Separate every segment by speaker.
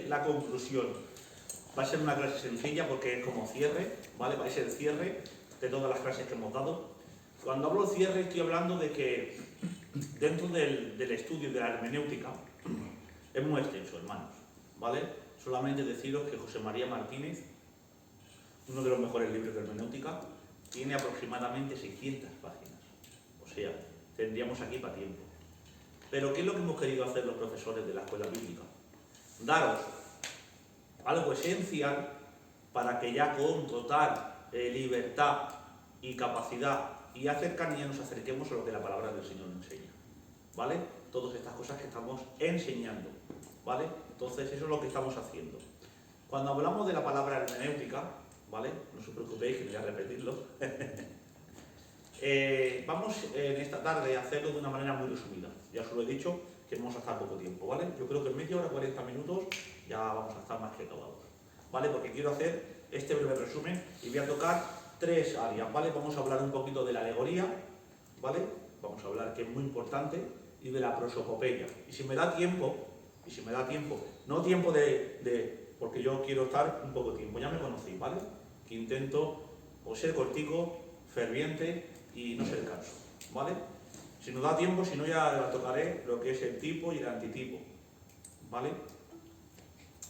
Speaker 1: de la conclusión. Va a ser una clase sencilla porque es como cierre, ¿vale? Va a ser el cierre de todas las clases que hemos dado. Cuando hablo de cierre estoy hablando de que dentro del estudio de la hermenéutica es muy extenso, hermanos, ¿vale? Solamente deciros que José María Martínez, uno de los mejores libros de hermenéutica, tiene aproximadamente 600 páginas. O sea, tendríamos aquí para tiempo. Pero ¿qué es lo que hemos querido hacer los profesores de la escuela bíblica? Daros algo esencial para que ya con total libertad y capacidad y cercanía nos acerquemos a lo que la palabra del Señor nos enseña, ¿vale? Todas estas cosas que estamos enseñando, ¿vale? Entonces eso es lo que estamos haciendo. Cuando hablamos de la palabra hermenéutica, ¿vale? No os preocupéis que no voy a repetirlo. Vamos en esta tarde a hacerlo de una manera muy resumida. Ya os lo he dicho que vamos a estar poco tiempo, ¿vale? Yo creo que en media hora, 40 minutos, ya vamos a estar más que acabados, ¿vale? Porque quiero hacer este breve resumen y voy a tocar 3 áreas, ¿vale? Vamos a hablar un poquito de la alegoría, ¿vale? Vamos a hablar, que es muy importante, y de la prosopopeya. Y si me da tiempo, no tiempo porque yo quiero estar un poco tiempo, ya me conocéis, ¿vale? Que intento o ser cortico, ferviente y no ser canso, ¿vale? Si nos da tiempo, si no ya tocaré lo que es el tipo y el antitipo, ¿vale?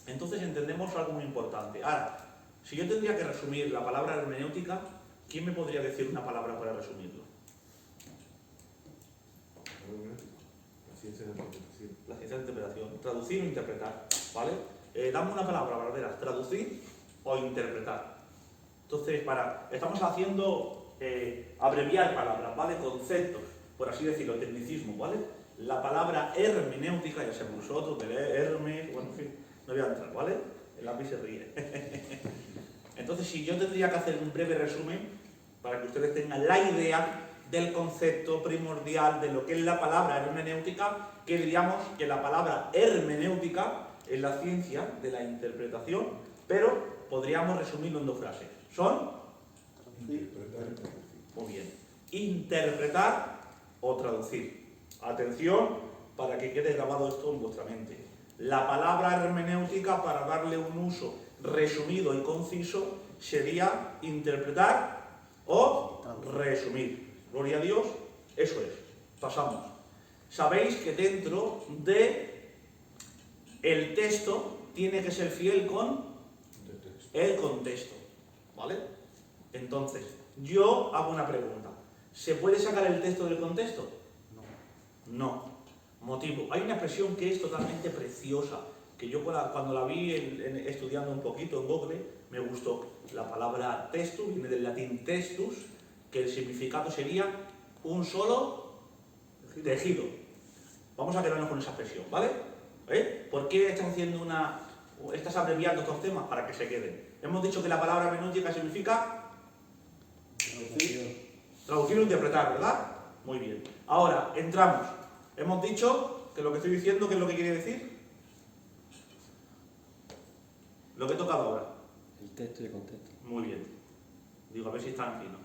Speaker 1: Entonces entendemos algo muy importante. Ahora, si yo tendría que resumir la palabra hermenéutica, ¿quién me podría decir una palabra para resumirlo?
Speaker 2: La ciencia de la interpretación.
Speaker 1: La ciencia de la interpretación. Traducir o interpretar, ¿vale? Dame una palabra, Valderas. Traducir o interpretar. Entonces, estamos haciendo abreviar palabras, ¿vale? Conceptos, por así decirlo, tecnicismo, ¿vale? La palabra hermenéutica, ya sabemos nosotros, del hermes, bueno, en fin, no voy a entrar, ¿vale? El lápiz se ríe. Entonces, si yo tendría que hacer un breve resumen, para que ustedes tengan la idea del concepto primordial de lo que es la palabra hermenéutica, que diríamos que la palabra hermenéutica es la ciencia de la interpretación, pero podríamos resumirlo en 2 frases. Son
Speaker 2: Interpretar y traducir.
Speaker 1: muy bien. Interpretar o traducir. Atención, para que quede grabado esto en vuestra mente. La palabra hermenéutica, para darle un uso resumido y conciso, sería interpretar o resumir. Gloria a Dios, eso es. Pasamos. Sabéis que dentro de el texto tiene que ser fiel con el contexto, ¿vale? Entonces, yo hago una pregunta. ¿Se puede sacar el texto del contexto? No. Motivo. Hay una expresión que es totalmente preciosa, que yo cuando la vi estudiando un poquito en Google, me gustó. La palabra textus viene del latín textus, que el significado sería un solo tejido. Vamos a quedarnos con esa expresión, ¿vale? ¿Por qué estás abreviando estos temas? Para que se queden. Hemos dicho que la palabra hermenéutica significa traducir o interpretar, ¿verdad? Muy bien. Ahora, entramos. Hemos dicho que lo que estoy diciendo, ¿qué es lo que quiere decir? Lo que he tocado ahora.
Speaker 3: El texto y el contexto.
Speaker 1: Muy bien. Digo, a ver si están finos.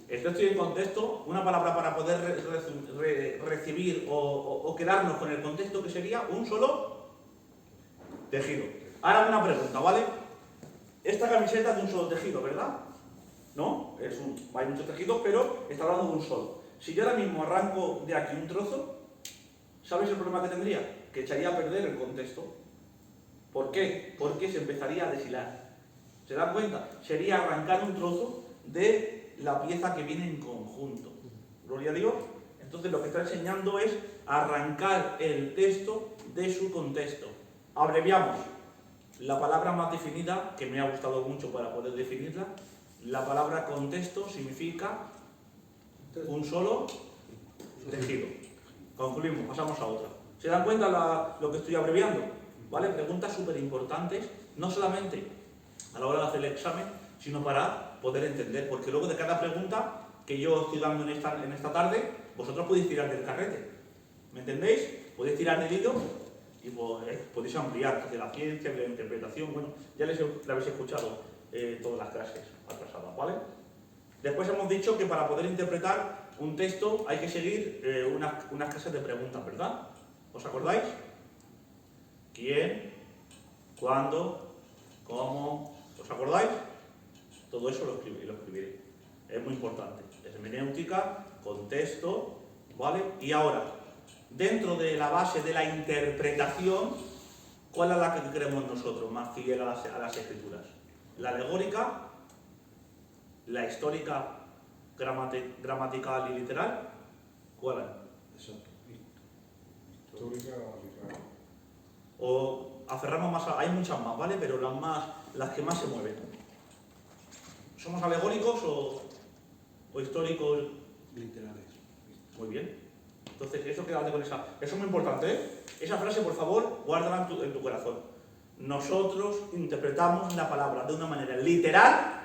Speaker 1: El texto y el contexto, una palabra para poder recibir o quedarnos con el contexto, que sería un solo tejido. Ahora una pregunta, ¿vale? Esta camiseta es de un solo tejido, ¿verdad? ¿No? Hay muchos tejidos, pero está hablando de un solo. Si yo ahora mismo arranco de aquí un trozo, ¿sabéis el problema que tendría? Que echaría a perder el contexto. ¿Por qué? Porque se empezaría a deshilar. ¿Se dan cuenta? Sería arrancar un trozo de la pieza que viene en conjunto. Gloria a Dios. Entonces lo que está enseñando es arrancar el texto de su contexto. Abreviamos. La palabra más definida, que me ha gustado mucho para poder definirla, la palabra contexto significa un solo tejido. Concluimos, pasamos a otra. ¿Se dan cuenta lo que estoy abreviando? ¿Vale? Preguntas súper importantes, no solamente a la hora de hacer el examen, sino para poder entender, porque luego de cada pregunta que yo estoy dando en esta tarde, vosotros podéis tirar del carrete. ¿Me entendéis? Podéis tirar del hilo y podéis ampliar de la ciencia, de la interpretación. Bueno, ya la habéis escuchado todas las clases atrasadas, ¿vale? Después hemos dicho que para poder interpretar un texto hay que seguir unas clases de preguntas, ¿verdad? ¿Os acordáis? ¿Quién? cuándo, cómo, ¿os acordáis? Todo eso lo escribiré. Es muy importante. Hermenéutica, contexto, ¿vale? Y ahora, dentro de la base de la interpretación, ¿cuál es la que creemos nosotros más fiel a las escrituras? ¿La alegórica? ¿La histórica, gramatical y literal? ¿Cuál es?
Speaker 2: Exacto. Histórica, literal.
Speaker 1: O aferramos más a... Hay muchas más, ¿vale? Pero las que más se mueven. ¿Somos alegóricos o históricos?
Speaker 3: Literales.
Speaker 1: Muy bien. Entonces, eso quédate con esa. Eso es muy importante, ¿eh? Esa frase, por favor, guárdala en tu corazón. Nosotros interpretamos la palabra de una manera literal,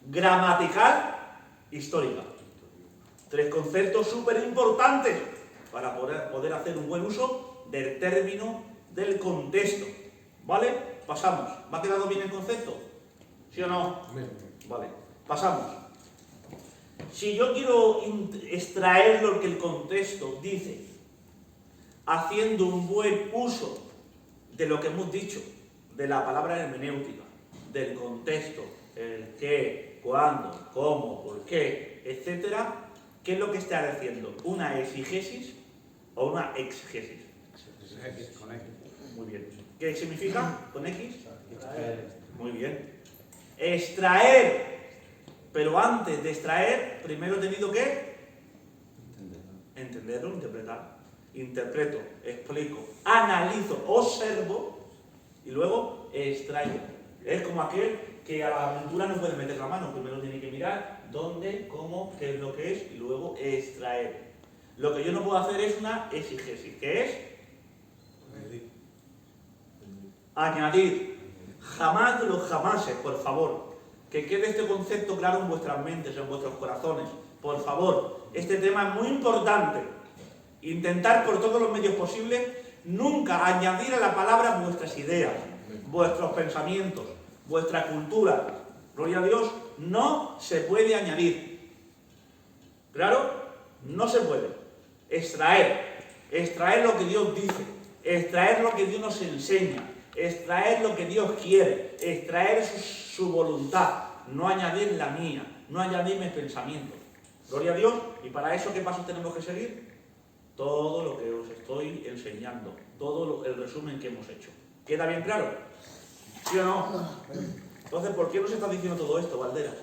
Speaker 1: gramatical, histórica. 3 conceptos súper importantes para poder hacer un buen uso del término, del contexto. ¿Vale? Pasamos. ¿Va quedando bien el concepto? ¿Sí o no? Vale. Pasamos. Si yo quiero extraer lo que el contexto dice, haciendo un buen uso de lo que hemos dicho, de la palabra hermenéutica, del contexto, el qué, cuándo, cómo, por qué, etc., ¿qué es lo que está haciendo? ¿Una exegesis o una exegesis?
Speaker 3: Con X.
Speaker 1: Muy bien. ¿Qué significa con X? Muy bien. Extraer. Pero antes de extraer, primero he tenido que entenderlo, interpretar. Interpreto, explico, analizo, observo y luego extraigo. Es como aquel que a la aventura no puede meter la mano. Primero tiene que mirar dónde, cómo, qué es lo que es y luego extraer. Lo que yo no puedo hacer es una exegesis. ¿Qué es? Añadir. Jamás de los jamases, por favor. Que quede este concepto claro en vuestras mentes, en vuestros corazones. Por favor, este tema es muy importante. Intentar por todos los medios posibles nunca añadir a la palabra vuestras ideas, vuestros pensamientos, vuestra cultura. Gloria a Dios, no se puede añadir. ¿Claro? No se puede. Extraer lo que Dios dice, extraer lo que Dios nos enseña, extraer lo que Dios quiere, extraer su voluntad, no añadir la mía, no añadir mis pensamientos. Gloria a Dios. Y para eso, ¿qué pasos tenemos que seguir? Todo lo que os estoy enseñando, todo el resumen que hemos hecho. ¿Queda bien claro? ¿Sí o no? Entonces, ¿por qué nos está diciendo todo esto, Valderas?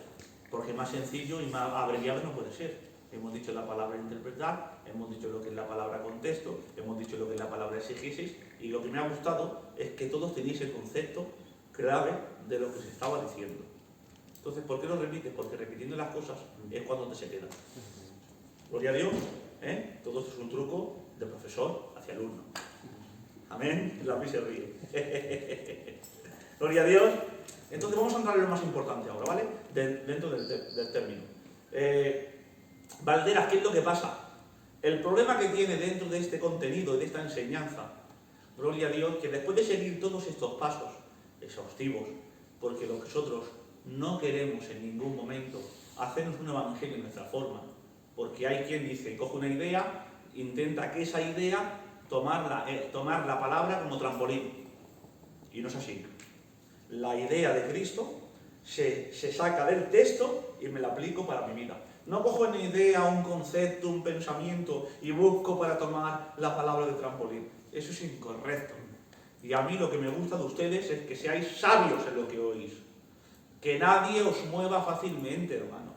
Speaker 1: Porque más sencillo y más abreviado no puede ser. Hemos dicho la palabra interpretar, hemos dicho lo que es la palabra contexto, hemos dicho lo que es la palabra exegesis, y lo que me ha gustado es que todos tenéis el concepto clave de lo que se estaba diciendo. Entonces, ¿por qué lo repites? Porque repitiendo las cosas es cuando te se queda. Gloria a Dios, ¿eh? Todo esto es un truco de profesor hacia alumno. Amén. La mí se ríe. Gloria a Dios. Entonces vamos a entrar en lo más importante ahora, ¿vale? Dentro del término. Valderas, ¿qué es lo que pasa? El problema que tiene dentro de este contenido, de esta enseñanza, gloria a Dios, que después de seguir todos estos pasos exhaustivos, porque nosotros no queremos en ningún momento hacernos un evangelio en nuestra forma, porque hay quien dice, coge una idea, intenta que esa idea tomar la palabra como trampolín, y no es así. La idea de Cristo se saca del texto y me la aplico para mi vida. No cojo una idea, un concepto, un pensamiento y busco para tomar la palabra de trampolín. Eso es incorrecto. Y a mí lo que me gusta de ustedes es que seáis sabios en lo que oís. Que nadie os mueva fácilmente, hermanos.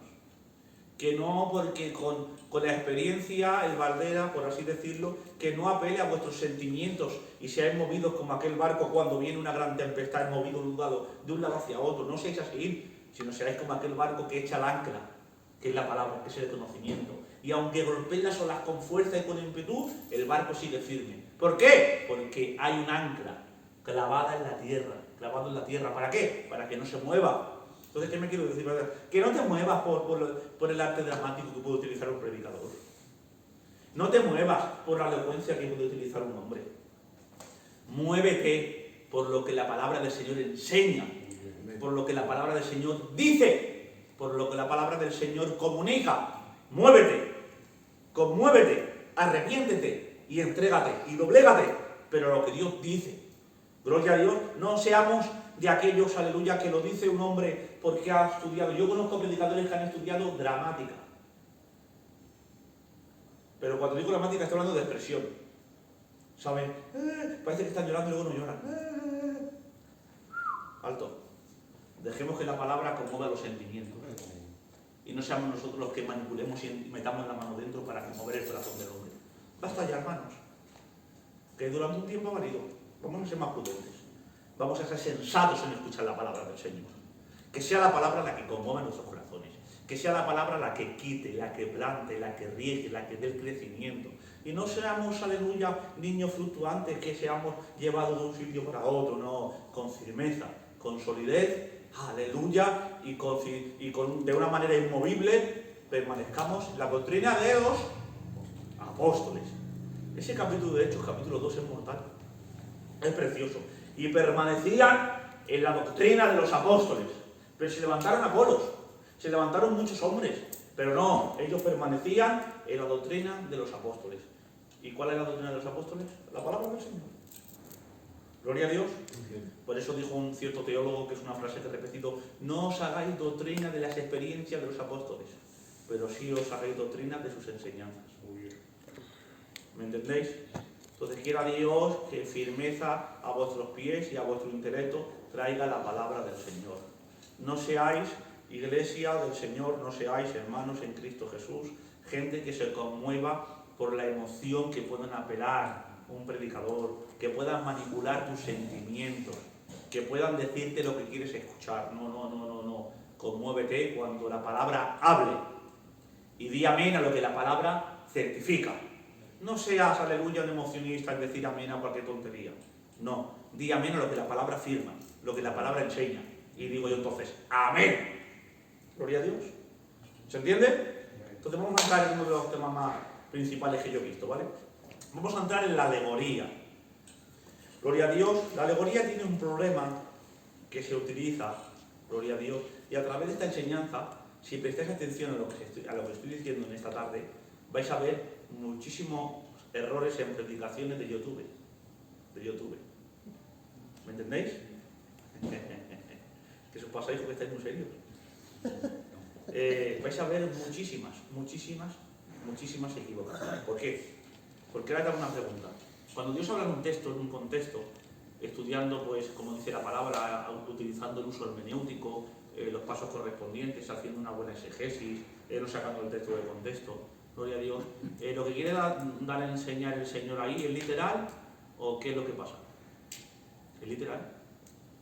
Speaker 1: Que no, porque con la experiencia, el Valdera, por así decirlo, que no apele a vuestros sentimientos y seáis movidos como aquel barco cuando viene una gran tempestad, es movido de un lado hacia otro. No seáis así, sino seáis como aquel barco que echa el ancla, que es la palabra, que es el conocimiento. Y aunque golpeen las olas con fuerza y con ímpetu, el barco sigue firme. ¿Por qué? Porque hay un ancla clavada en la tierra, clavado en la tierra. ¿Para qué? Para que no se mueva. Entonces, ¿qué me quiero decir? Que no te muevas por el arte dramático que puede utilizar un predicador. No te muevas por la elocuencia que puede utilizar un hombre. Muévete por lo que la palabra del Señor enseña, por lo que la palabra del Señor dice, por lo que la palabra del Señor comunica. Muévete, conmuévete, arrepiéntete y entrégate y doblégate, pero lo que Dios dice. Gloria a Dios. No seamos de aquellos, aleluya, que lo dice un hombre porque ha estudiado. Yo conozco predicadores que han estudiado gramática. Pero cuando digo gramática estoy hablando de expresión. ¿Saben? Parece que están llorando y luego no lloran. Alto. Dejemos que la palabra conmueva los sentimientos. Y no seamos nosotros los que manipulemos y metamos la mano dentro para conmover el corazón del hombre. Basta ya, hermanos. Que durante un tiempo ha valido. Vamos a ser más prudentes. Vamos a ser sensatos en escuchar la palabra del Señor. Que sea la palabra la que conmueva nuestros corazones. Que sea la palabra la que quite, la que plante, la que riegue, la que dé el crecimiento. Y no seamos, aleluya, niños fluctuantes que seamos llevados de un sitio para otro. No, con firmeza, con solidez, aleluya, y de una manera inmovible permanezcamos en la doctrina de los apóstoles. Ese capítulo de Hechos, capítulo 2, es mortal. Es precioso. Y permanecían en la doctrina de los apóstoles. Pero se levantaron Apolos, se levantaron muchos hombres, pero no, ellos permanecían en la doctrina de los apóstoles. ¿Y cuál es la doctrina de los apóstoles? La palabra del Señor. Gloria a Dios. Por eso dijo un cierto teólogo, que es una frase que he repetido: no os hagáis doctrina de las experiencias de los apóstoles, pero sí os hagáis doctrina de sus enseñanzas. ¿Me entendéis? Entonces quiera Dios que firmeza a vuestros pies y a vuestro intelecto traiga la palabra del Señor. No seáis, iglesia del Señor, no seáis, hermanos en Cristo Jesús, gente que se conmueva por la emoción que puedan apelar un predicador, que puedan manipular tus sentimientos, que puedan decirte lo que quieres escuchar. No. Conmuévete cuando la palabra hable y di amén a lo que la palabra certifica. No seas, aleluya, un emocionista en decir amén a cualquier tontería. No, di amén a lo que la palabra firma, lo que la palabra enseña. Y digo yo entonces, amén. Gloria a Dios. ¿Se entiende? Entonces vamos a entrar en uno de los temas más principales que yo he visto, ¿vale? Vamos a entrar en la alegoría. Gloria a Dios. La alegoría tiene un problema que se utiliza, gloria a Dios, y a través de esta enseñanza, si prestáis atención a lo que estoy diciendo en esta tarde, vais a ver muchísimos errores en predicaciones de YouTube. ¿Me entendéis? Que os pasáis porque estáis muy serios. Vais a ver muchísimas equivocaciones. ¿Por qué? Porque ahora te hago una pregunta. Cuando Dios habla en un texto, en un contexto, estudiando, pues, como dice la palabra, utilizando el uso hermenéutico, los pasos correspondientes, haciendo una buena exegesis, no sacando el texto del contexto, gloria a Dios, ¿lo que quiere dar a enseñar el Señor ahí es literal o qué es lo que pasa? ¿Es literal?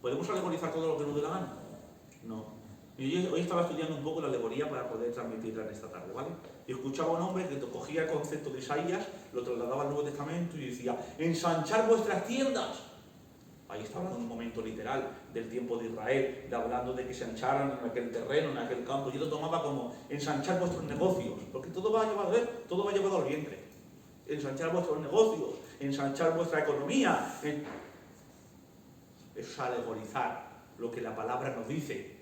Speaker 1: ¿Podemos alegorizar todo lo que nos dé la gana? No. Y hoy estaba estudiando un poco la alegoría para poder transmitirla en esta tarde, ¿vale? Y escuchaba a un hombre que cogía el concepto de Isaías, lo trasladaba al Nuevo Testamento y decía: ensanchar vuestras tiendas. Ahí está hablando un momento literal del tiempo de Israel, hablando de que se ancharan en aquel terreno, en aquel campo. Yo lo tomaba como ensanchar vuestros negocios, porque todo va llevado al vientre. Ensanchar vuestros negocios, ensanchar vuestra economía. Eso es alegorizar lo que la palabra nos dice.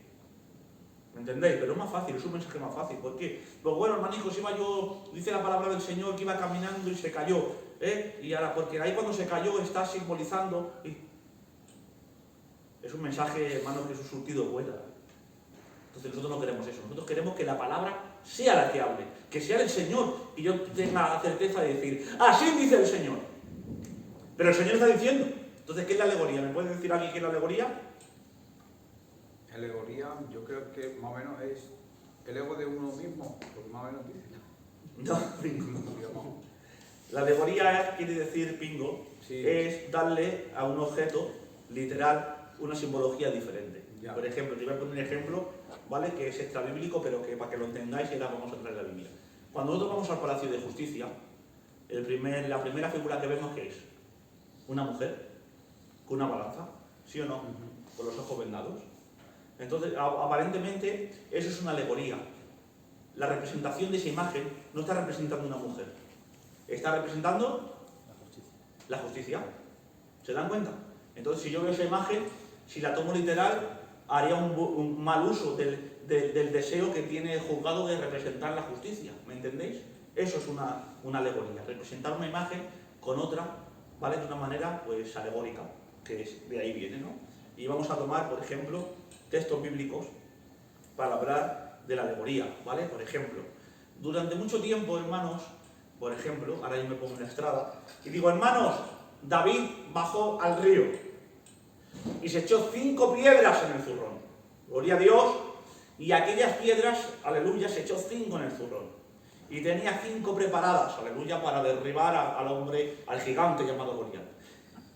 Speaker 1: ¿Me entendéis? Pero es más fácil, es un mensaje más fácil. ¿Por qué? Pues bueno, hermanijos, dice la palabra del Señor que iba caminando y se cayó. Y ahora, porque ahí cuando se cayó está simbolizando. Es un mensaje, hermano, que es un surtido vuela. Entonces nosotros no queremos eso. Nosotros queremos que la palabra sea la que hable, que sea el Señor, y yo tenga la certeza de decir: así dice el Señor. Pero el Señor está diciendo. Entonces, ¿qué es la alegoría? ¿Me puede decir alguien qué es la alegoría?
Speaker 3: Alegoría, yo creo que más o menos es el ego de uno mismo, porque más o menos dice.
Speaker 1: No. La alegoría quiere decir, pingo, sí, es darle a un objeto literal una simbología diferente. Ya. Por ejemplo, te voy a poner un ejemplo, ¿vale? Que es extrabíblico, pero que para que lo entendáis, y ahora vamos a traer la Biblia. Cuando nosotros vamos al Palacio de Justicia, la primera figura que vemos, ¿qué es? Una mujer con una balanza, ¿sí o no? Con los ojos vendados. Entonces, aparentemente, eso es una alegoría. La representación de esa imagen no está representando una mujer. Está representando la justicia. ¿Se dan cuenta? Entonces, si yo veo esa imagen, si la tomo literal, haría un mal uso del deseo que tiene el juzgado de representar la justicia. ¿Me entendéis? Eso es una alegoría. Representar una imagen con otra, ¿vale? De una manera, pues, alegórica. que de ahí viene, ¿no? Y vamos a tomar, por ejemplo, textos bíblicos para hablar de la alegoría, ¿vale? Por ejemplo, durante mucho tiempo, hermanos, por ejemplo, ahora yo me pongo en la estrada y digo, hermanos, David bajó al río y se echó 5 piedras en el zurrón. Gloria a Dios. Y aquellas piedras, aleluya, se echó 5 en el zurrón. Y tenía 5 preparadas, aleluya, para derribar al hombre, al gigante llamado Goliat.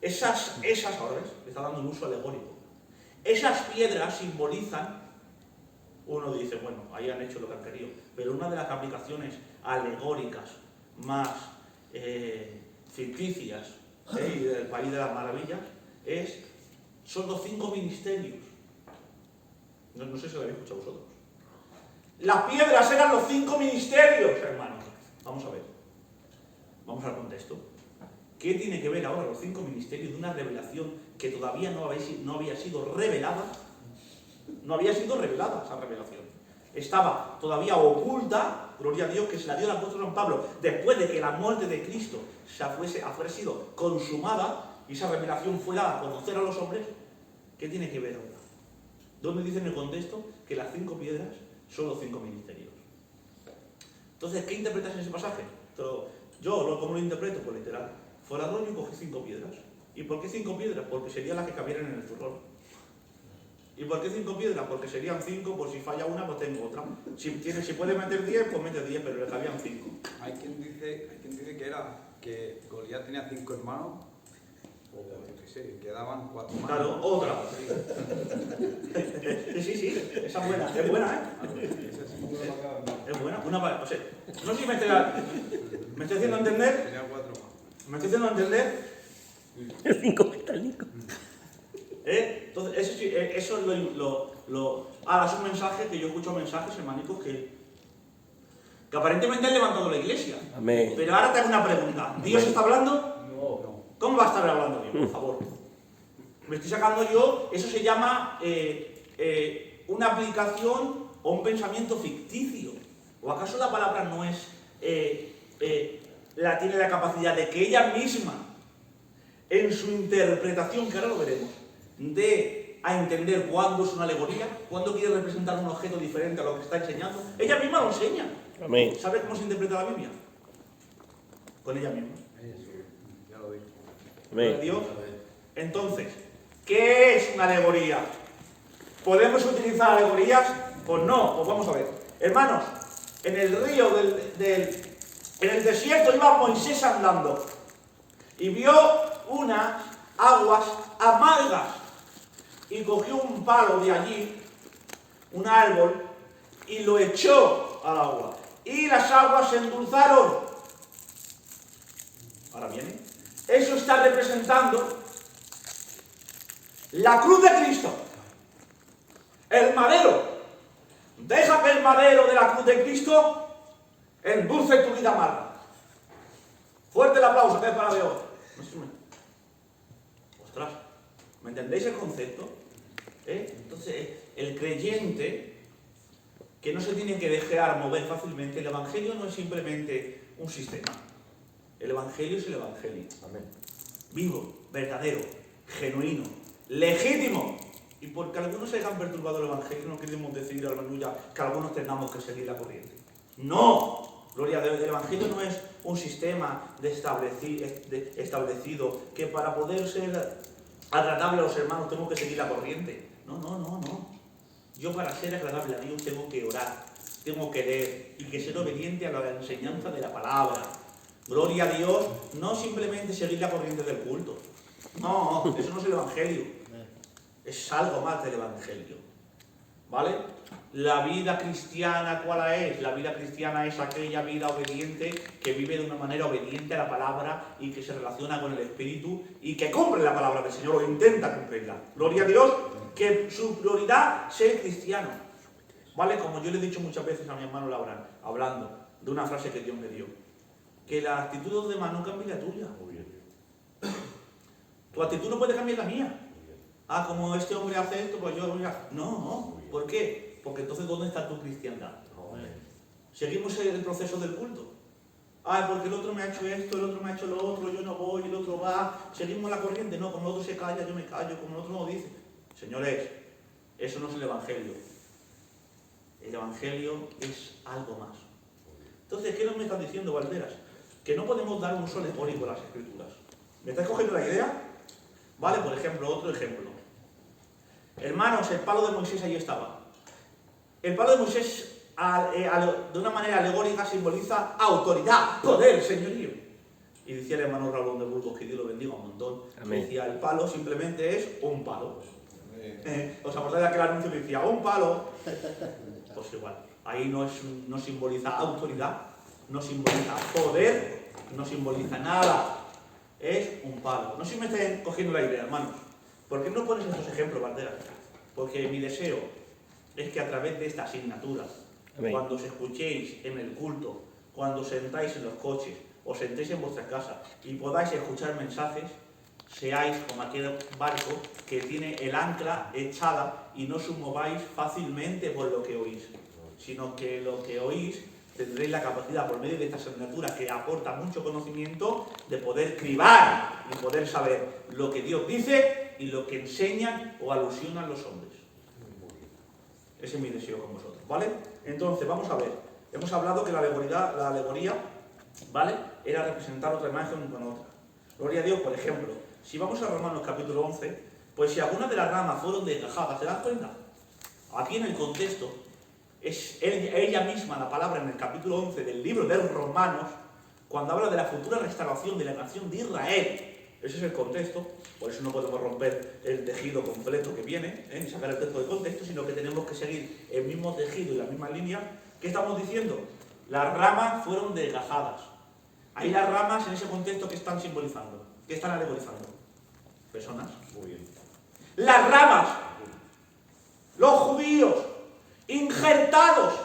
Speaker 1: Esas, ahora ves, le está dando un uso alegórico. Esas piedras simbolizan, uno dice, bueno, ahí han hecho lo que han querido, pero una de las aplicaciones alegóricas más ficticias y del País de las Maravillas son los 5 ministerios. No sé si lo habéis escuchado vosotros. Las piedras eran los 5 ministerios, hermanos. Vamos a ver. Vamos al contexto. ¿Qué tiene que ver ahora los 5 ministerios de una revelación que todavía no había sido revelada? No había sido revelada esa revelación. Estaba todavía oculta, gloria a Dios, que se la dio el apóstol San Pablo después de que la muerte de Cristo fuera sido consumada y esa revelación fuera a conocer a los hombres. ¿Qué tiene que ver ahora? ¿Dónde dice en el contexto que las 5 piedras son los 5 ministerios? Entonces, ¿qué interpretas en ese pasaje? Yo, ¿cómo lo interpreto? Pues literal. Fue al arroyo y cogí 5 piedras. ¿Y por qué 5 piedras? Porque serían las que cabieran en el zurrón. ¿Y por qué 5 piedras? Porque serían 5, pues si falla una, pues tengo otra. Si puede meter 10, pues mete 10, pero le cabían 5.
Speaker 3: Hay quien dice que Goliat tenía 5 hermanos, o yo qué sé, quedaban 4 más.
Speaker 1: Claro, otra. Sí, esa es buena, es buena, ¿eh? Es buena, o sea, no sé si me estoy haciendo entender.
Speaker 3: Tenía 4 más.
Speaker 1: ¿Me estoy haciendo entender?
Speaker 4: El 5 metálico.
Speaker 1: Entonces, eso es ahora es un mensaje que yo escucho mensajes, hermanicos, que aparentemente han levantado la iglesia.
Speaker 4: Amén.
Speaker 1: Pero ahora te hago una pregunta. ¿Dios está hablando?
Speaker 3: No.
Speaker 1: ¿Cómo va a estar hablando Dios, por favor? Me estoy sacando yo, eso se llama una aplicación o un pensamiento ficticio. ¿O acaso la palabra no es, tiene la capacidad de que ella misma, en su interpretación, que ahora lo veremos, dé a entender cuándo es una alegoría, cuándo quiere representar un objeto diferente a lo que está enseñando? Ella misma lo enseña.
Speaker 4: Amén.
Speaker 1: ¿Sabe cómo se interpreta la Biblia? Con ella misma.
Speaker 3: Ya lo digo.
Speaker 4: Amén.
Speaker 1: Dios. Entonces, ¿qué es una alegoría? ¿Podemos utilizar alegorías? Pues no, pues vamos a ver. Hermanos, en el río en el desierto iba Moisés andando y vio unas aguas amargas y cogió un palo de allí, un árbol, y lo echó al agua. Y las aguas se endulzaron. Ahora viene. Eso está representando la cruz de Cristo. El madero. Deja que el madero de la cruz de Cristo endulce tu vida amarga. Fuerte el aplauso que es para Dios. Ostras, ¿me entendéis el concepto? Entonces, el creyente que no se tiene que dejar mover fácilmente, el Evangelio no es simplemente un sistema. El Evangelio es el Evangelio.
Speaker 4: Amén.
Speaker 1: Vivo, verdadero, genuino, legítimo. Y porque algunos se hayan perturbado el Evangelio, no queremos decir, aleluya, que algunos tengamos que seguir la corriente. ¡No! Gloria a Dios, el Evangelio no es un sistema establecido que para poder ser agradable a los hermanos tengo que seguir la corriente. No. Yo para ser agradable a Dios tengo que orar, tengo que leer y que ser obediente a la enseñanza de la palabra. Gloria a Dios, no simplemente seguir la corriente del culto. No, eso no es el Evangelio. Es algo más del Evangelio. ¿Vale? La vida cristiana, ¿cuál es? La vida cristiana es aquella vida obediente que vive de una manera obediente a la palabra y que se relaciona con el Espíritu y que cumple la palabra del Señor o intenta cumplirla. Gloria a Dios, que su prioridad sea cristiano. ¿Vale? Como yo le he dicho muchas veces a mi hermano Laurán, hablando de una frase que Dios me dio, que la actitud de los demás no cambie la tuya. Tu actitud no puede cambiar la mía. Ah, como este hombre hace esto, pues yo... No. ¿Por qué? Porque entonces, ¿dónde está tu cristiandad? ¿Seguimos el proceso del culto? Ay, porque el otro me ha hecho esto, el otro me ha hecho lo otro, yo no voy, el otro va, seguimos la corriente. No, como el otro se calla, yo me callo, como el otro no dice. Señores, eso no es el Evangelio. El Evangelio es algo más. Entonces, ¿qué nos me están diciendo, Valderas? Que no podemos dar un uso alegórico a las Escrituras. ¿Me estáis cogiendo la idea? Vale, por ejemplo, otro ejemplo. Hermanos, el palo de Moisés ahí estaba. El palo de Moisés, de una manera alegórica, simboliza autoridad, poder, señorío. Y decía el hermano Raúl de Burgos, que Dios lo bendiga un montón.
Speaker 4: Amén.
Speaker 1: Decía, el palo simplemente es un palo. ¿Os acordáis de aquel anuncio que decía, un palo? Pues igual, ahí no simboliza autoridad, no simboliza poder, no simboliza nada. Es un palo. No sé si me estáis cogiendo la idea, hermanos. ¿Por qué no pones estos ejemplos, Valderas? Porque mi deseo es que a través de esta asignatura,
Speaker 4: Amén.
Speaker 1: cuando os escuchéis en el culto, cuando os sentáis en los coches, os sentéis en vuestra casa y podáis escuchar mensajes, seáis como aquel barco que tiene el ancla echada y no os mováis fácilmente por lo que oís, sino que lo que oís tendréis la capacidad, por medio de esta asignatura que aporta mucho conocimiento, de poder cribar y poder saber lo que Dios dice y lo que enseñan o alusionan los hombres. Ese es mi deseo con vosotros, ¿vale? Entonces, vamos a ver. Hemos hablado que la alegoría, ¿vale?, era representar otra imagen con otra. Gloria a Dios, por ejemplo, si vamos a Romanos capítulo 11, pues si algunas de las ramas fueron desgajadas, ¿se dan cuenta? Aquí en el contexto, es ella misma, la palabra en el capítulo 11 del libro de Romanos, cuando habla de la futura restauración de la nación de Israel. Ese es el contexto, por eso no podemos romper el tejido completo que viene, ni sacar el texto de contexto, sino que tenemos que seguir el mismo tejido y la misma línea. ¿Qué estamos diciendo? Las ramas fueron desgajadas. Ahí las ramas, en ese contexto, ¿qué están simbolizando? ¿Qué están alegorizando? Personas.
Speaker 2: Muy bien.
Speaker 1: Las ramas, los judíos, injertados,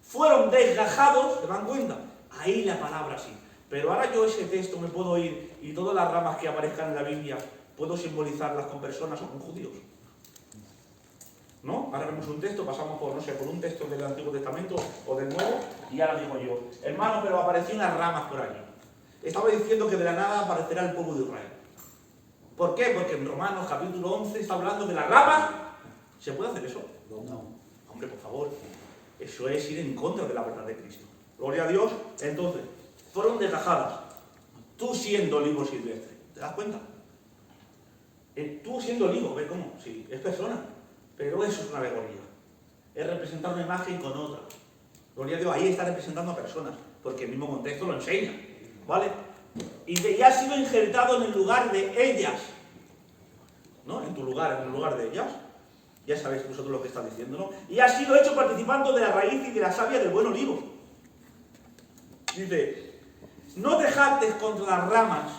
Speaker 1: fueron desgajados, ¿se dan cuenta? Ahí la palabra sí. Pero ahora yo ese texto me puedo ir y todas las ramas que aparezcan en la Biblia puedo simbolizarlas con personas o con judíos. ¿No? Ahora vemos un texto, pasamos por, no sé, por un texto del Antiguo Testamento o del Nuevo, y ahora digo yo, hermano, pero aparecían unas ramas por allí. Estaba diciendo que de la nada aparecerá el pueblo de Israel. ¿Por qué? Porque en Romanos capítulo 11 está hablando de las ramas. ¿Se puede hacer eso?
Speaker 3: No.
Speaker 1: Hombre, por favor. Eso es ir en contra de la verdad de Cristo. Gloria a Dios. Entonces, fueron desgajadas. Tú siendo olivo silvestre. ¿Te das cuenta? Tú siendo olivo, ¿ves cómo? Sí, es persona. Pero eso es una alegoría. Es representar una imagen con otra. Gloria a Dios, ahí está representando a personas, porque el mismo contexto lo enseña. ¿Vale? Y ha sido injertado en el lugar de ellas. ¿No? En tu lugar, en el lugar de ellas. Ya sabéis vosotros lo que está diciendo, ¿no? Y ha sido hecho participando de la raíz y de la savia del buen olivo. Dice, no te jactes contra las ramas.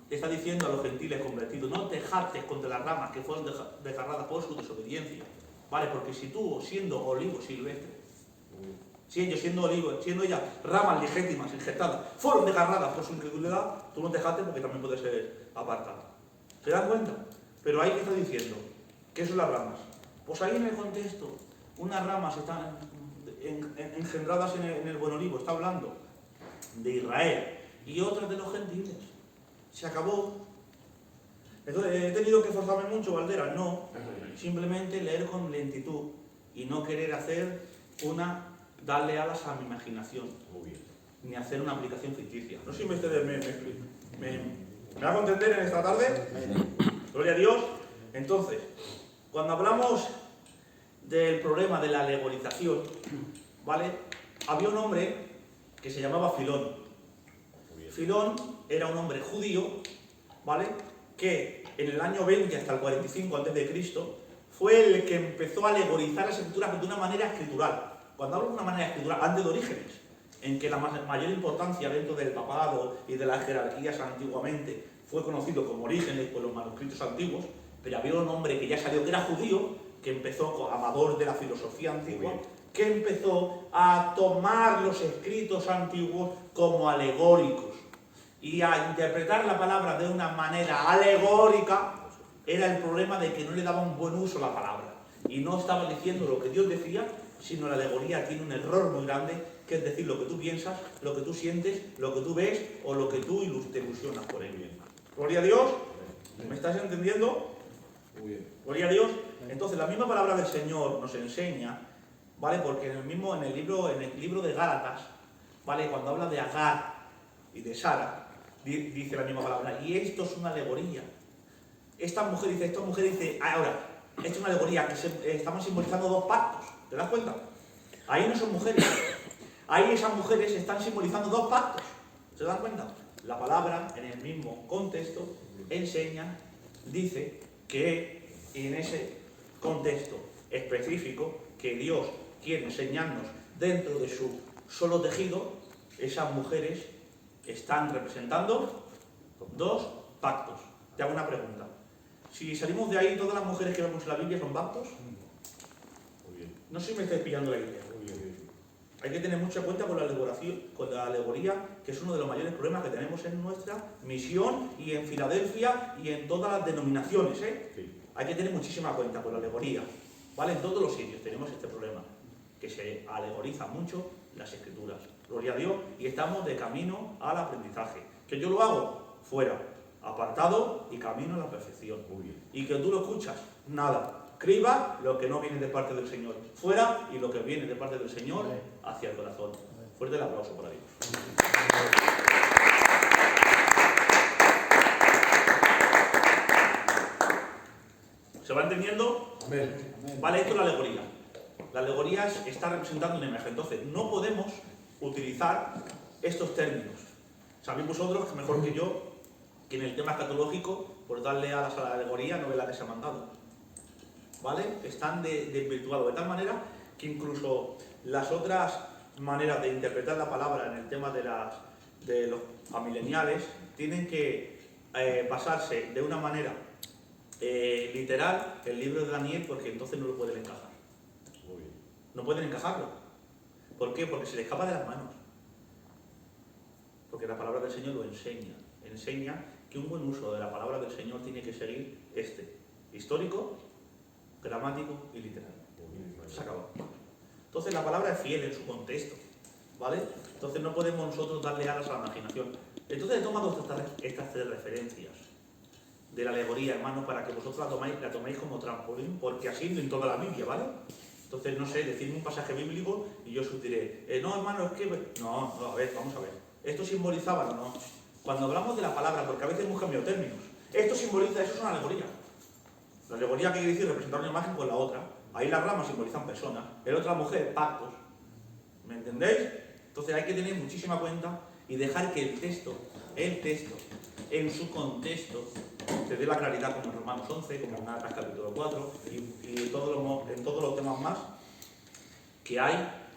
Speaker 1: Está diciendo a los gentiles convertidos, no te jactes contra las ramas que fueron desgarradas por su desobediencia. ¿Vale? Porque si tú, siendo olivo silvestre, siendo ellas ramas legítimas, injertadas, fueron desgarradas por su incredulidad, tú no te jactes porque también puedes ser apartado. ¿Se dan cuenta? Pero ahí que está diciendo, ¿qué son las ramas? Pues ahí en el contexto, unas ramas están engendradas en el buen olivo, está hablando de Israel, y otras de los gentiles. Se acabó. Entonces, ¿he tenido que esforzarme mucho, Valderas? No. Simplemente leer con lentitud y no querer darle alas a mi imaginación.
Speaker 2: Muy bien.
Speaker 1: Ni hacer una aplicación ficticia. No sé si ustedes me hago entender en esta tarde. Gloria a Dios. Entonces, cuando hablamos del problema de la alegorización, ¿vale? Había un hombre que se llamaba Filón. Filón era un hombre judío, ¿vale?, que en el año 20 hasta el 45 a.C. fue el que empezó a alegorizar las escrituras de una manera escritural. Cuando hablo de una manera escritural, antes de Orígenes, en que la mayor importancia dentro del papado y de las jerarquías antiguamente fue conocido como Orígenes por los manuscritos antiguos, pero había un hombre que ya salió, que era judío, que empezó, amador de la filosofía antigua, que empezó a tomar los escritos antiguos como alegóricos y a interpretar la palabra de una manera alegórica. Era el problema de que no le daban buen uso a la palabra y no estaban diciendo lo que Dios decía, sino la alegoría tiene un error muy grande, que es decir lo que tú piensas, lo que tú sientes, lo que tú ves o lo que tú te ilusionas por él. Gloria a Dios. ¿Me estás entendiendo?
Speaker 2: Muy bien.
Speaker 1: Gloria a Dios. Entonces la misma palabra del Señor nos enseña, ¿vale? Porque en el libro de Gálatas, ¿vale? Cuando habla de Agar y de Sara, dice la misma palabra, y esto es una alegoría. Esta mujer dice, ahora, esto es una alegoría, que estamos simbolizando dos pactos, ¿te das cuenta? Ahí no son mujeres, ahí esas mujeres están simbolizando dos pactos, ¿se dan cuenta? La palabra, en el mismo contexto, enseña, dice que en ese contexto específico que Dios quiere enseñarnos dentro de su solo tejido, esas mujeres están representando dos pactos. Te hago una pregunta. Si salimos de ahí, todas las mujeres que vemos en la Biblia son pactos.
Speaker 2: Muy bien.
Speaker 1: No sé si me estáis pillando la idea.
Speaker 2: Muy bien.
Speaker 1: Hay que tener mucha cuenta con la alegoría, que es uno de los mayores problemas que tenemos en nuestra misión y en Filadelfia y en todas las denominaciones, ¿eh?
Speaker 2: Sí.
Speaker 1: Hay que tener muchísima cuenta con la alegoría, ¿vale? En todos los sitios tenemos este problema, que se alegorizan mucho las escrituras. Gloria a Dios, y estamos de camino al aprendizaje. ¿Que yo lo hago? Fuera, apartado y camino a la perfección.
Speaker 2: Muy bien.
Speaker 1: Y que tú lo escuchas, nada. Criba lo que no viene de parte del Señor fuera y lo que viene de parte del Señor hacia el corazón. Fuerte el aplauso para Dios. ¿Se va entendiendo?
Speaker 2: Amén.
Speaker 1: Vale, esto es la alegoría. La alegoría está representando una imagen. Entonces, no podemos utilizar estos términos. Sabéis vosotros, mejor que yo, que en el tema escatológico, por darle alas a la alegoría, no ve la que se ha mandado. ¿Vale? Están desvirtuados de tal manera que incluso las otras maneras de interpretar la palabra en el tema de los amileniales tienen que basarse de una manera literal el libro de Daniel, porque entonces no lo pueden encajar.
Speaker 2: Muy bien.
Speaker 1: No pueden encajarlo. ¿Por qué? Porque se le escapa de las manos. Porque la palabra del Señor lo enseña. Enseña que un buen uso de la palabra del Señor tiene que seguir histórico, gramático y literal. Se acabó. Entonces la palabra es fiel en su contexto, ¿vale? Entonces no podemos nosotros darle alas a la imaginación. Entonces he tomado estas tres referencias de la alegoría, hermano, para que vosotros la toméis como trampolín, porque así en toda la Biblia, ¿vale? Entonces, no sé, decidme un pasaje bíblico y yo os diré, no, hermano, es que... No, a ver, vamos a ver. ¿Esto simbolizaba o no? Cuando hablamos de la palabra, porque a veces hemos cambiado términos, esto simboliza, eso es una alegoría. La alegoría quiere decir representar una imagen con la otra. Ahí las ramas simbolizan personas, el otra mujer, pactos. ¿Me entendéis? Entonces hay que tener muchísima cuenta y dejar que el texto, en su contexto, te dé la claridad como en Romanos 11, como en Gálatas capítulo 4 y en todos los temas más que hay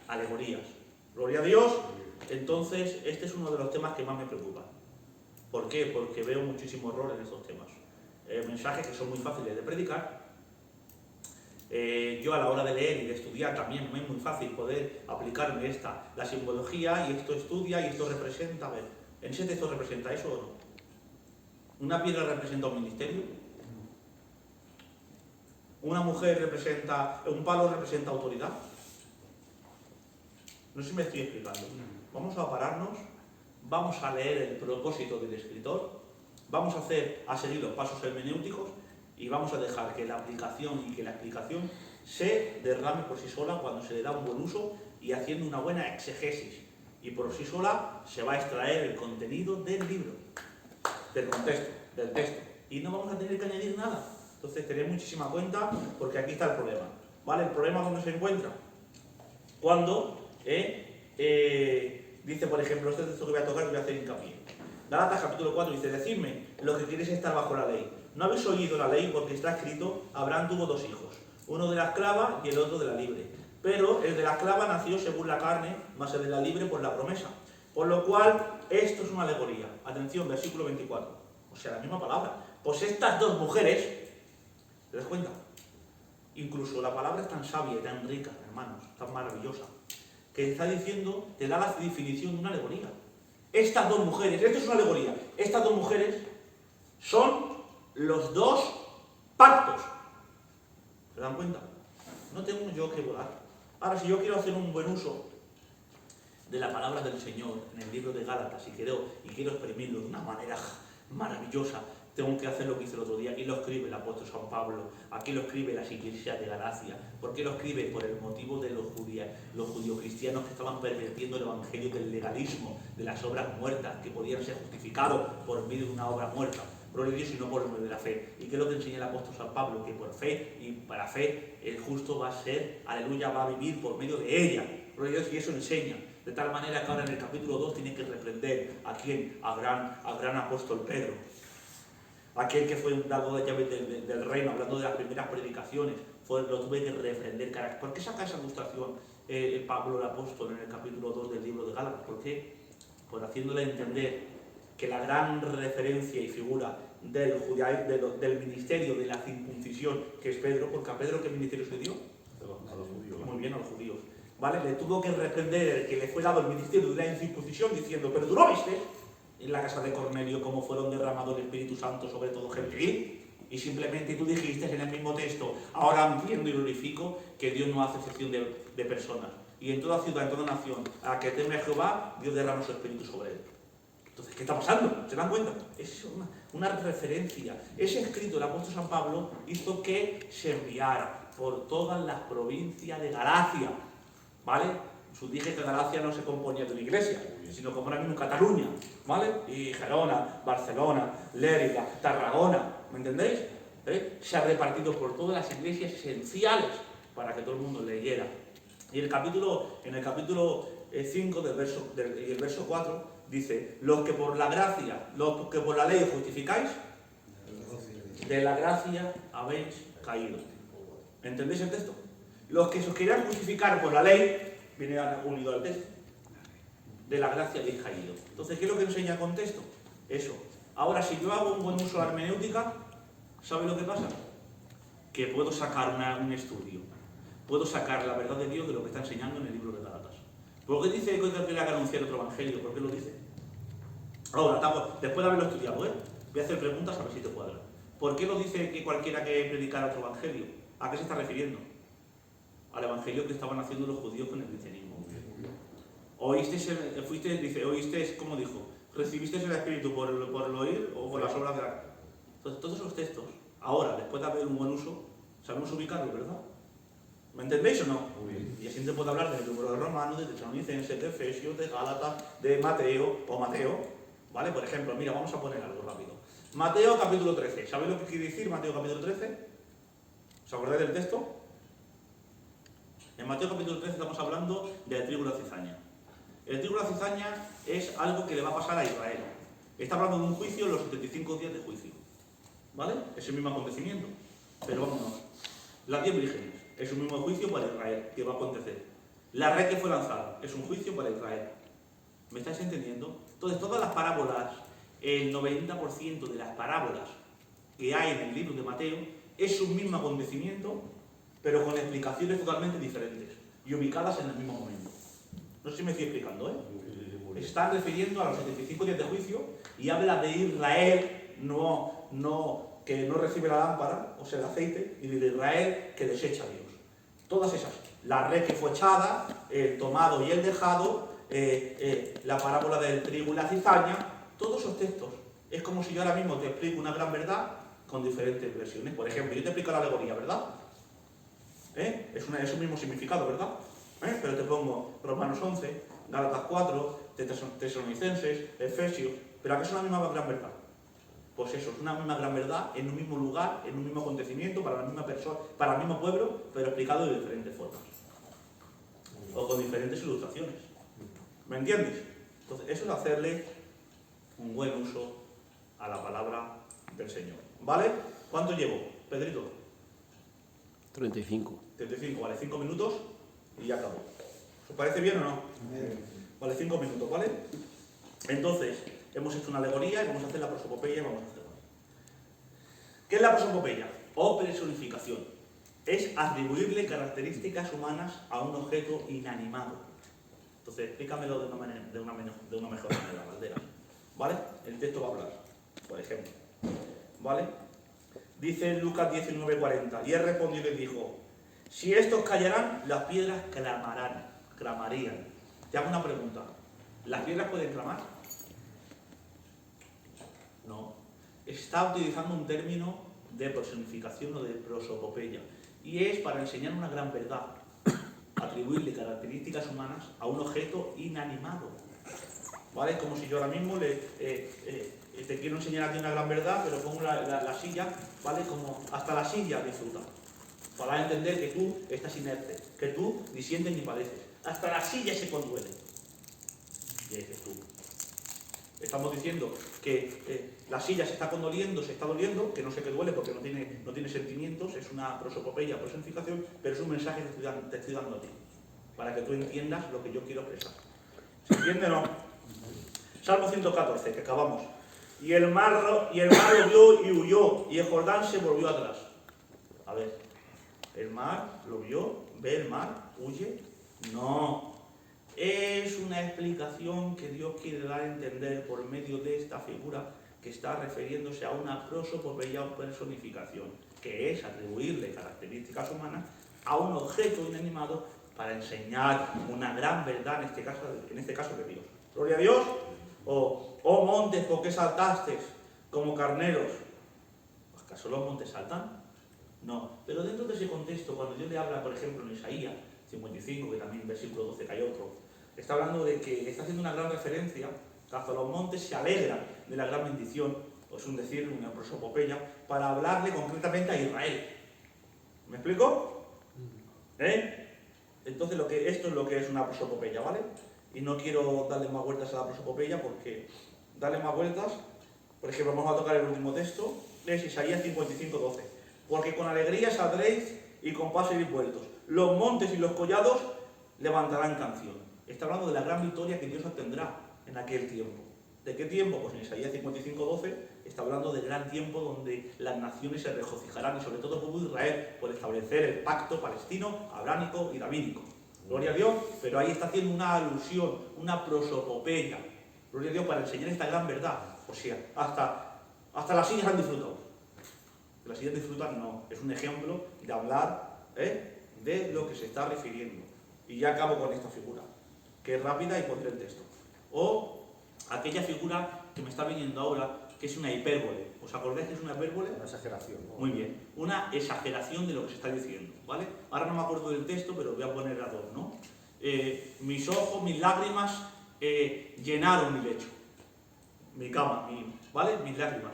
Speaker 1: alegorías. Gloria a Dios. Entonces, este es uno de los temas que más me preocupa. ¿Por qué? Porque veo muchísimo error en estos temas. Mensajes que son muy fáciles de predicar. Yo a la hora de leer y de estudiar también me es muy fácil poder aplicarme la simbología, y esto estudia y esto representa. A ver, ¿en ese texto representa eso o no? ¿Una piedra representa un ministerio? ¿Una mujer representa, un palo representa autoridad? No sé si me estoy explicando. Vamos a pararnos, vamos a leer el propósito del escritor, vamos a seguir los pasos hermenéuticos y vamos a dejar que la aplicación y que la explicación se derrame por sí sola cuando se le da un buen uso y haciendo una buena exegesis. Y por sí sola se va a extraer el contenido del libro, del contexto, del texto. Y no vamos a tener que añadir nada. Entonces tened muchísima cuenta porque aquí está el problema. ¿Vale? ¿El problema dónde se encuentra? Cuando dice, por ejemplo, este texto que voy a tocar, voy a hacer hincapié. Gálatas capítulo 4 dice, decidme lo que queréis estar bajo la ley. ¿No habéis oído la ley? Porque está escrito, Abraham tuvo dos hijos, uno de la esclava y el otro de la libre. Pero el de la esclava nació según la carne, más el de la libre por la promesa. Por lo cual, esto es una alegoría. Atención, versículo 24. O sea, la misma palabra. Pues estas dos mujeres, ¿te das cuenta? Incluso la palabra es tan sabia y tan rica, hermanos, tan maravillosa, que está diciendo, te da la definición de una alegoría. Estas dos mujeres, esto es una alegoría, estas dos mujeres son los dos pactos. ¿Se dan cuenta? No tengo yo que volar. Ahora, si yo quiero hacer un buen uso de la palabra del Señor en el libro de Gálatas y quiero exprimirlo de una manera maravillosa, tengo que hacer lo que hice el otro día. Aquí lo escribe el apóstol San Pablo, aquí lo escribe las iglesias de Galacia. ¿Por qué lo escribe? Por el motivo de los judíos cristianos que estaban pervirtiendo el evangelio del legalismo, de las obras muertas, que podían ser justificados por medio de una obra muerta. Gloria a Dios, y no por medio de la fe. ¿Y qué es lo que enseña el apóstol San Pablo? Que por fe y para fe el justo va a ser, aleluya, va a vivir por medio de ella. Gloria a Dios, y eso enseña. De tal manera que ahora en el capítulo 2 tiene que reprender a quién, al gran apóstol Pedro. Aquel que fue dado de llave del reino, hablando de las primeras predicaciones, lo tuve que reprender. ¿Por qué saca esa ilustración Pablo el apóstol en el capítulo 2 del libro de Gálatas? ¿Por qué? Por haciéndole entender que la gran referencia y figura del ministerio de la circuncisión, que es Pedro, porque a Pedro ¿qué ministerio se dio?
Speaker 2: A los judíos.
Speaker 1: Muy bien, a los judíos. ¿Vale? Le tuvo que reprender el que le fue dado el ministerio de la incircuncisión, diciendo, pero tú no viste en la casa de Cornelio cómo fueron derramados el Espíritu Santo sobre todo gentil, y simplemente tú dijiste en el mismo texto, ahora entiendo y glorifico que Dios no hace excepción de personas, y en toda ciudad, en toda nación, a la que teme a Jehová, Dios derrama su Espíritu sobre él. Entonces, ¿qué está pasando? ¿Se dan cuenta? Es una referencia. Ese escrito del apóstol San Pablo hizo que se enviara por todas las provincias de Galacia, ¿vale? Dije que Galacia no se componía de una iglesia, sino como ahora mismo Cataluña, ¿vale? Y Gerona, Barcelona, Lérida, Tarragona, ¿me entendéis? Se ha repartido por todas las iglesias esenciales para que todo el mundo leyera. Y en el capítulo 5 y el verso 4 dice, los que por la gracia, los que por la ley os justificáis, de la gracia habéis caído. ¿Entendéis el texto? Los que os querían justificar por la ley, viene unido al texto. De la gracia habéis caído. Entonces, ¿qué es lo que enseña el contexto? Eso. Ahora, si yo hago un buen uso de la hermenéutica, ¿sabe lo que pasa? Que puedo sacar un estudio. Puedo sacar la verdad de Dios de lo que está enseñando en el libro de Gálatas. ¿Por qué dice que tengo que anunciar otro evangelio? ¿Por qué lo dice? Ahora, después de haberlo estudiado, voy a hacer preguntas a ver si te cuadra. ¿Por qué lo dice que cualquiera que predicara otro evangelio? ¿A qué se está refiriendo? Al evangelio que estaban haciendo los judíos con el cristianismo. Oísteis, ¿cómo dijo? ¿Recibisteis el Espíritu por el oír o por las obras de la...? Entonces, todos esos textos, ahora, después de haber un buen uso, sabemos ubicarlos, ¿verdad? ¿Me entendéis o no?
Speaker 2: Muy bien.
Speaker 1: Y así te puedo hablar del libro de Romanos, de Tesalonicenses, de Efesios, de Gálatas, de Mateo, ¿vale? Por ejemplo, mira, vamos a poner algo rápido. Mateo capítulo 13. ¿Sabéis lo que quiere decir Mateo capítulo 13? ¿Os acordáis del texto? En Mateo capítulo 13 estamos hablando del trigo y la cizaña. El trigo y la cizaña es algo que le va a pasar a Israel. Está hablando de un juicio, los 75 días de juicio. ¿Vale? Es el mismo acontecimiento. Pero vámonos. Las 10 vírgenes. Es un mismo juicio para Israel que va a acontecer. La red que fue lanzada es un juicio para Israel. ¿Me estáis entendiendo? Entonces, todas las parábolas, el 90% de las parábolas que hay en el libro de Mateo es un mismo acontecimiento, pero con explicaciones totalmente diferentes y ubicadas en el mismo momento. No sé si me estoy explicando, ¿eh? Se están refiriendo a los 75 días de juicio y habla de Israel, que no recibe la lámpara, o sea, el aceite, y de Israel que desecha a Dios. Todas esas. La red que fue echada, el tomado y el dejado, la parábola del trigo y la cizaña, todos esos textos. Es como si yo ahora mismo te explico una gran verdad con diferentes versiones. Por ejemplo, yo te explico la alegoría, ¿verdad? Es un mismo significado, ¿verdad? Pero te pongo Romanos 11, Gálatas 4, Tesalonicenses, Efesios. ¿Pero a qué es una misma gran verdad? Pues eso, es una misma gran verdad en un mismo lugar, en un mismo acontecimiento, para la misma persona, para el mismo pueblo, pero explicado de diferentes formas. O con diferentes ilustraciones. ¿Me entiendes? Entonces, eso es hacerle un buen uso a la palabra del Señor. ¿Vale? ¿Cuánto llevo, Pedrito?
Speaker 4: 35.
Speaker 1: 35, vale, 5 minutos y ya acabó. ¿Os parece bien o no? Vale, 5 minutos, ¿vale? Entonces, hemos hecho una alegoría y vamos a hacer la prosopopeya y vamos a hacerla. ¿Qué es la prosopopeya? O personificación. Es atribuirle características humanas a un objeto inanimado. Entonces, explícamelo de una mejor manera, Valderas. ¿Vale? El texto va a hablar, por ejemplo. ¿Vale? Dice Lucas 19:40, y él respondió y les dijo, Si estos cayeran, las piedras clamarían. Te hago una pregunta. ¿Las piedras pueden clamar? No. Está utilizando un término de personificación o de prosopopeya. Y es para enseñar una gran verdad. Atribuirle características humanas a un objeto inanimado. ¿Vale? Es como si yo ahora mismo te quiero enseñar a ti una gran verdad, pero pongo la silla, ¿vale? Como hasta la silla disfruta. Para entender que tú estás inerte, que tú ni sientes ni padeces. Hasta la silla se conduele. Y dices tú. Estamos diciendo que la silla se está condoliendo, se está doliendo, que no sé qué duele porque no tiene sentimientos, es una prosopopeya, personificación, pero es un mensaje que te estoy dando a ti, para que tú entiendas lo que yo quiero expresar. ¿Se entiende o no? Salmo 114, que acabamos. Y el mar lo vio y huyó, y el Jordán se volvió atrás. A ver, el mar lo vio, ve el mar, huye. No. Es una explicación que Dios quiere dar a entender por medio de esta figura que está refiriéndose a una prosopopeya o personificación, que es atribuirle características humanas a un objeto inanimado para enseñar una gran verdad, en este caso de Dios. Gloria a Dios. Oh montes, ¿por qué saltasteis como carneros? ¿Acaso los montes saltan? No. Pero dentro de ese contexto, cuando Dios le habla, por ejemplo, en Isaías 55, que también en versículo 12 que hay otro, está hablando de que está haciendo una gran referencia, que hasta los montes se alegran de la gran bendición, o es un decir, una prosopopeya, para hablarle concretamente a Israel. ¿Me explico? Entonces esto es lo que es una prosopopeya, ¿vale? Y no quiero darle más vueltas a la prosopopeya porque darle más vueltas, por ejemplo, vamos a tocar el último texto, es Isaías 55, 12. Porque con alegría saldréis y con paz seréis vueltos. Los montes y los collados levantarán canción. Está hablando de la gran victoria que Dios obtendrá en aquel tiempo. ¿De qué tiempo? Pues en Isaías 55, 12 está hablando del gran tiempo donde las naciones se regocijarán y sobre todo el pueblo de Israel por establecer el pacto palestino, abrámico y davídico. Gloria a Dios, pero ahí está haciendo una alusión, una prosopopeya. Gloria a Dios para enseñar esta gran verdad. O sea, hasta las sillas han disfrutado. Las sillas disfrutan no, es un ejemplo de hablar de lo que se está refiriendo. Y ya acabo con esta figura, que es rápida y pondré el texto. O aquella figura que me está viniendo ahora, que es una hipérbole. ¿Os acordáis que es una hipérbole?
Speaker 2: Una exageración, ¿no?
Speaker 1: Muy bien, una exageración de lo que se está diciendo, ¿vale? Ahora no me acuerdo del texto, pero voy a poner a dos, ¿no? Mis ojos, mis lágrimas llenaron mi lecho, mi cama, ¿vale? Mis lágrimas.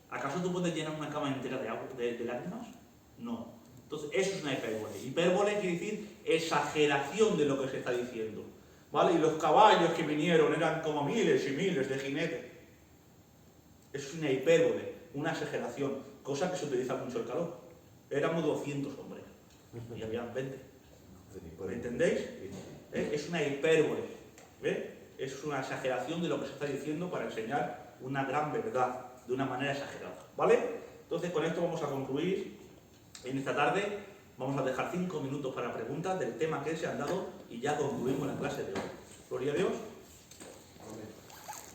Speaker 1: ¿Acaso tú puedes llenar una cama entera de lágrimas? No. Entonces, eso es una hipérbole. Hipérbole quiere decir exageración de lo que se está diciendo, ¿vale? Y los caballos que vinieron eran como miles y miles de jinetes. Eso es una hipérbole, una exageración, cosa que se utiliza mucho el calor. Éramos 200 hombres y habían 20. ¿Me entendéis? Es una hipérbole. Es una exageración de lo que se está diciendo para enseñar una gran verdad de una manera exagerada. ¿Vale? Entonces con esto vamos a concluir en esta tarde. Vamos a dejar 5 minutos para preguntas del tema que se han dado y ya concluimos la clase de hoy. Gloria a Dios.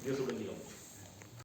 Speaker 1: Dios os bendiga mucho.